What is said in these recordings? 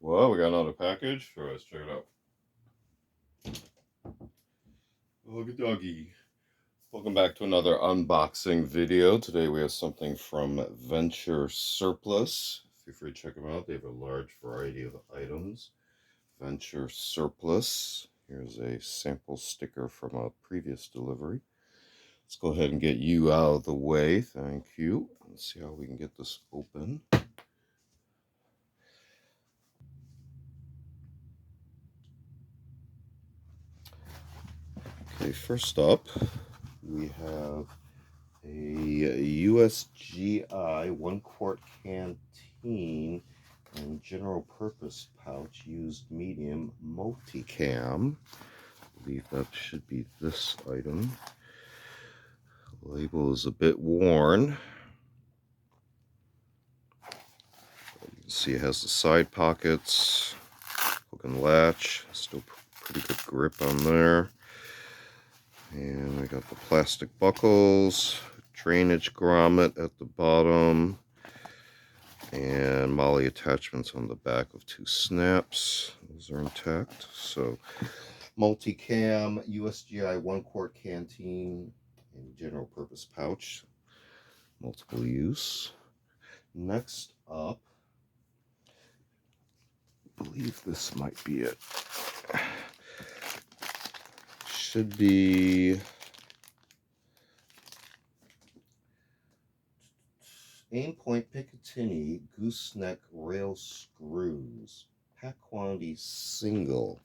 Well, we got another package. Sure, let's check it out. Look at doggy. Welcome back to another unboxing video. Today we have something from Venture Surplus. Feel free to check them out. They have a large variety of items. Venture Surplus. Here's a sample sticker from a previous delivery. Let's go ahead and get you out of the way. Thank you. Let's see how we can get this open. Okay, first up, we have a USGI 1-quart canteen and general purpose pouch used medium multicam. I believe that should be this item. The label is a bit worn. You can see it has the side pockets, hook and latch, still pretty good grip on there. And we got the plastic buckles, drainage grommet at the bottom, and molly attachments on the back of 2 snaps. Those are intact. So multicam USGI 1-quart canteen and general purpose pouch, multiple use. Next up, I believe this might be it. Should be Aimpoint Picatinny Gooseneck rail screws. Pack quantity single.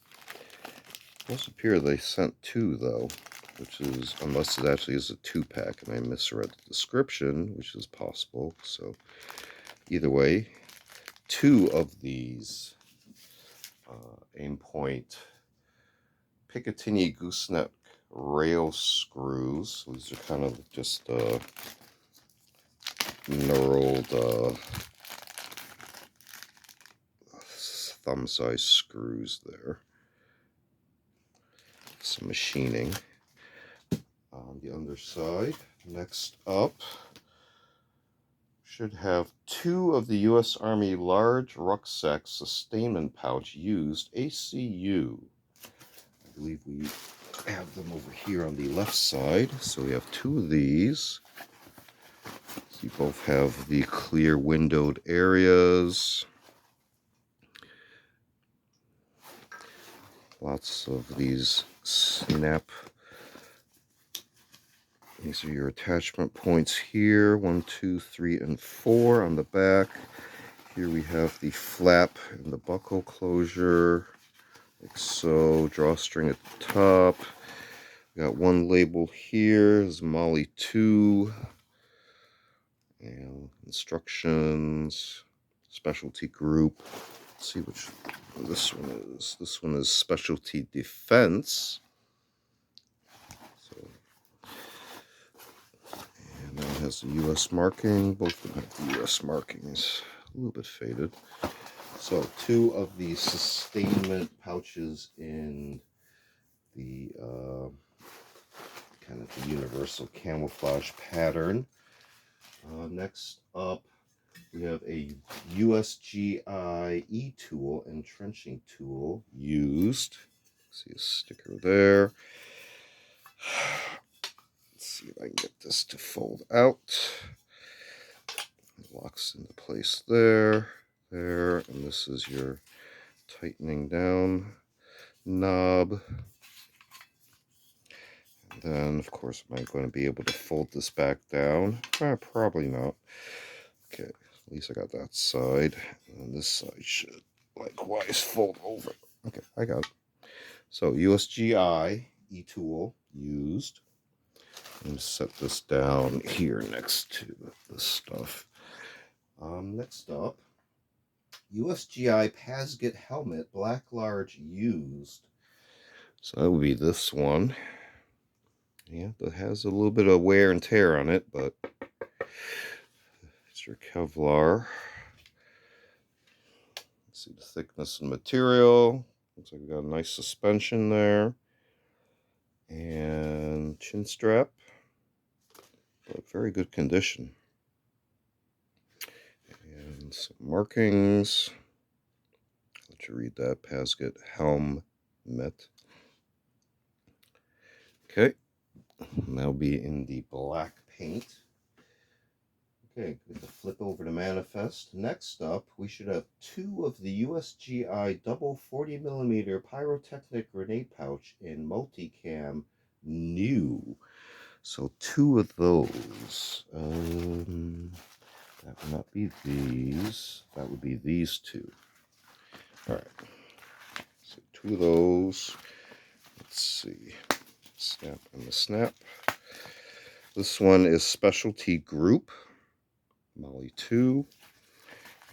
It does appear they sent 2 though, which is, unless it actually is a 2-pack and I misread the description, which is possible. So either way, 2 of these Aimpoint Picatinny Gooseneck rail screws. These are kind of just knurled thumb-sized screws there. Some machining on the underside. Next up, should have 2 of the U.S. Army large rucksack sustainment pouch used ACU. I believe we have them over here on the left side. So we have 2 of these. So you both have the clear windowed areas. Lots of these snap. These are your attachment points here. 1, 2, 3, and 4 on the back. Here we have the flap and the buckle closure, like so. Drawstring at the top. We got 1 label here. Is Molly 2. And instructions. Specialty group. Let's see which this one is. This one is Specialty Defense. And that has the U.S. marking. Both of them have the U.S. markings. A little bit faded. So 2 of the sustainment pouches in the kind of the universal camouflage pattern. Next up, we have a USGI e-tool, entrenching tool used. See a sticker there. Let's see if I can get this to fold out. It locks into place there, and this is your tightening down knob. And then, of course, am I going to be able to fold this back down? Probably not. Okay, at least I got that side, and this side should likewise fold over. Okay, I got it. So USGI e-tool used. And set this down here next to this stuff. Next up, USGI PASGT helmet, black large used. So that would be this one. Yeah, that has a little bit of wear and tear on it, but it's your Kevlar. Let's see the thickness and material. Looks like we got a nice suspension there. And chin strap. But very good condition. And some markings. to read that. PASGT helmet. Okay, and that'll be in the black paint. Okay, good to flip over to manifest. Next up, we should have 2 of the USGI double 40mm Pyrotechnic grenade pouch in Multicam new. So 2 of those. That would not be these. That would be these 2. All right. So 2 of those. Let's see. Snap and the snap. This one is Specialty Group. Molly 2.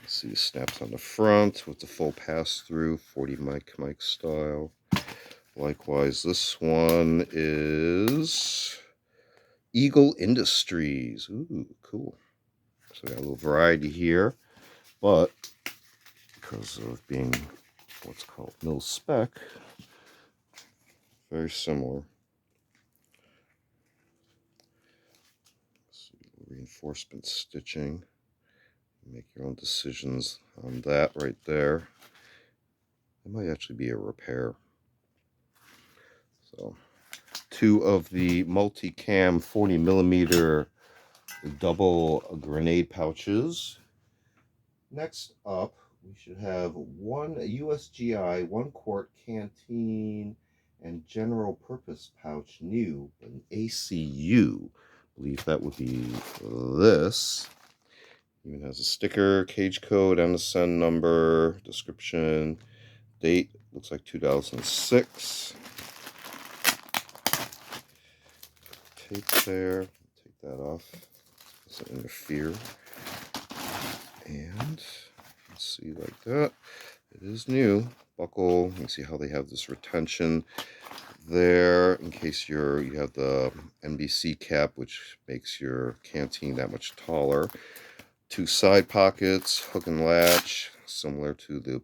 Let's see the snaps on the front with the full pass-through, 40 mic style. Likewise, this one is Eagle Industries. Ooh, cool. So we got a little variety here, but because of being what's called mil spec, very similar. So reinforcement stitching. Make your own decisions on that right there. It might actually be a repair. So 2 of the Multicam 40mm double grenade pouches. Next up, we should have 1 USGI, 1 Quart Canteen, and general purpose pouch new, an ACU. I believe that would be this. Even has a sticker, cage code, MSN number, description, date, looks like 2006. Tape there, take that off, doesn't interfere. And let's see, like that, it is new. Buckle, you can see how they have this retention there in case you have the NBC cap, which makes your canteen that much taller. 2 side pockets, hook and latch, similar to the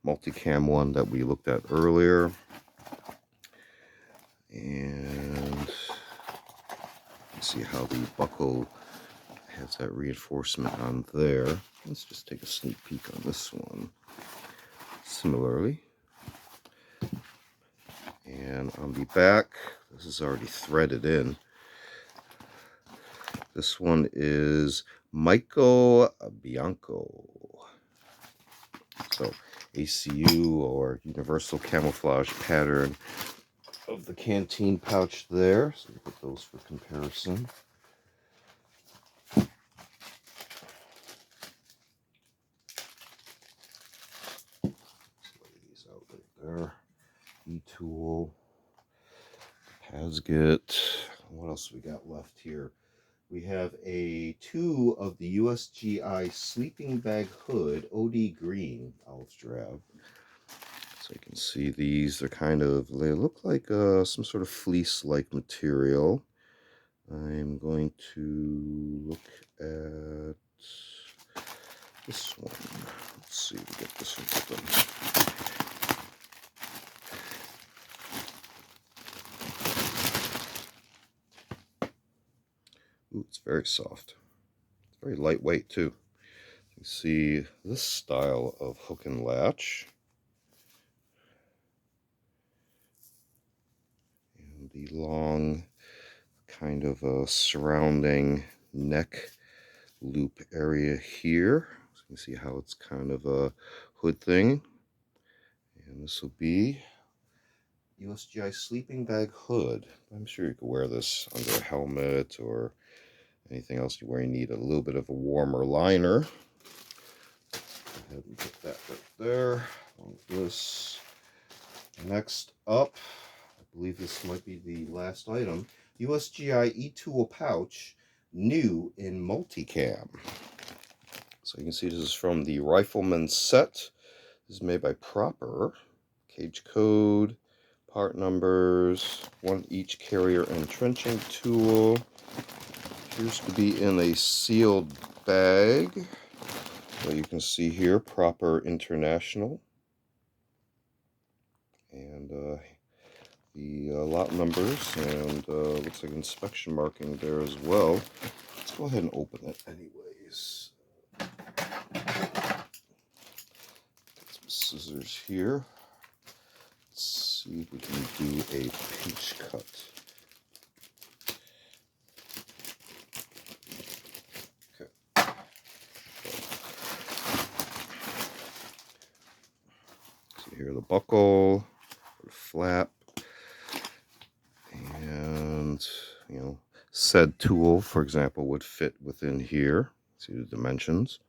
Multicam one that we looked at earlier. And you see how the buckle has that reinforcement on there. Let's just take a sneak peek on this one. Similarly. And on the back, this is already threaded in. This one is Michael Bianco. So ACU or universal camouflage pattern of the canteen pouch there. So we put those for comparison. Let's lay these out right there. E-tool, PASGT. What else we got left here? We have 2 of the USGI sleeping bag hood, OD green, olive drab. So you can see these, they look like some sort of fleece-like material. I'm going to look at this one. Let's see if we get this one with them. Ooh, it's very soft. It's very lightweight too. You see this style of hook and latch. And the long kind of a surrounding neck loop area here. So you can see how it's kind of a hood thing. And this will be USGI sleeping bag hood. I'm sure you could wear this under a helmet or anything else where you need a little bit of a warmer liner. Go ahead and put that right there along with this. Next up, I believe this might be the last item, USGI E-tool pouch, new in Multicam. So you can see this is from the Rifleman set. This is made by Proper. Cage code, part numbers, 1 each carrier entrenching tool. Appears to be in a sealed bag. So you can see here, Proper International. And the lot numbers and looks like inspection marking there as well. Let's go ahead and open it anyways. Get some scissors scissors here. Let's see if we can do a pinch cut. Okay. So here the buckle, the flap, and said tool, for example, would fit within here. See the dimensions.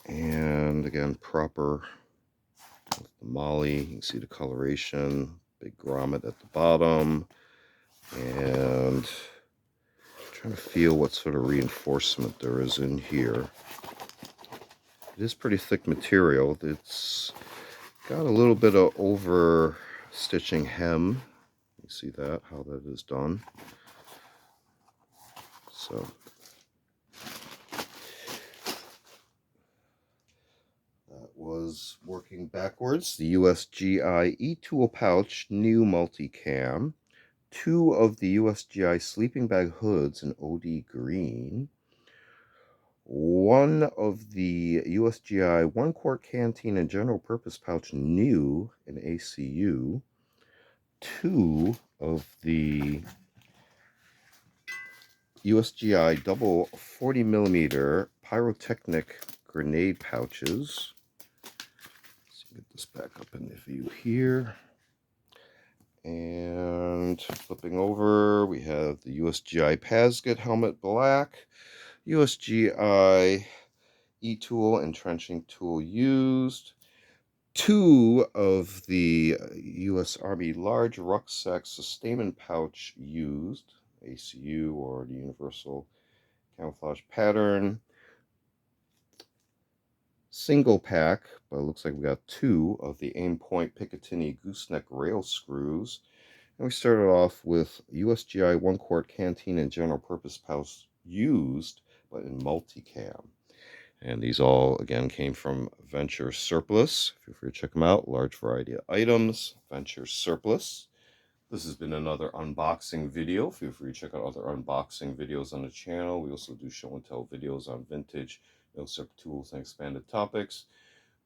And again, proper with the molly. You can see the coloration, big grommet at the bottom, and trying to feel what sort of reinforcement there is in here. It is pretty thick material. It's got a little bit of over stitching hem. You see that, how that is done. So that was working backwards. The USGI E-Tool pouch, new multicam. 2 of the USGI sleeping bag hoods in OD green. 1 of the USGI 1 quart canteen and general purpose pouch new in ACU. 2 of the USGI double 40 millimeter Pyrotechnic grenade pouches. Let's get this back up in the view here. And flipping over, we have the USGI PASGT helmet black, USGI E-Tool Entrenching tool used, 2 of the U.S. Army large rucksack sustainment pouch used, ACU or the universal camouflage pattern. Single pack, but it looks like we got 2 of the Aimpoint Picatinny Gooseneck rail screws. And we started off with USGI 1 quart canteen and general purpose pouch used, but in multicam. And these all, again, came from Venture Surplus. Feel free to check them out. Large variety of items, Venture Surplus. This has been another unboxing video. Feel free to check out other unboxing videos on the channel. We also do show and tell videos on vintage, military tools, and expanded topics.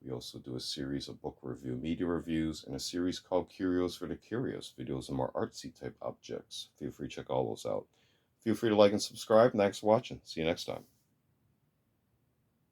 We also do a series of book review, media reviews, and a series called Curios for the Curious, videos of more artsy type objects. Feel free to check all those out. Feel free to like and subscribe. Thanks for watching. See you next time.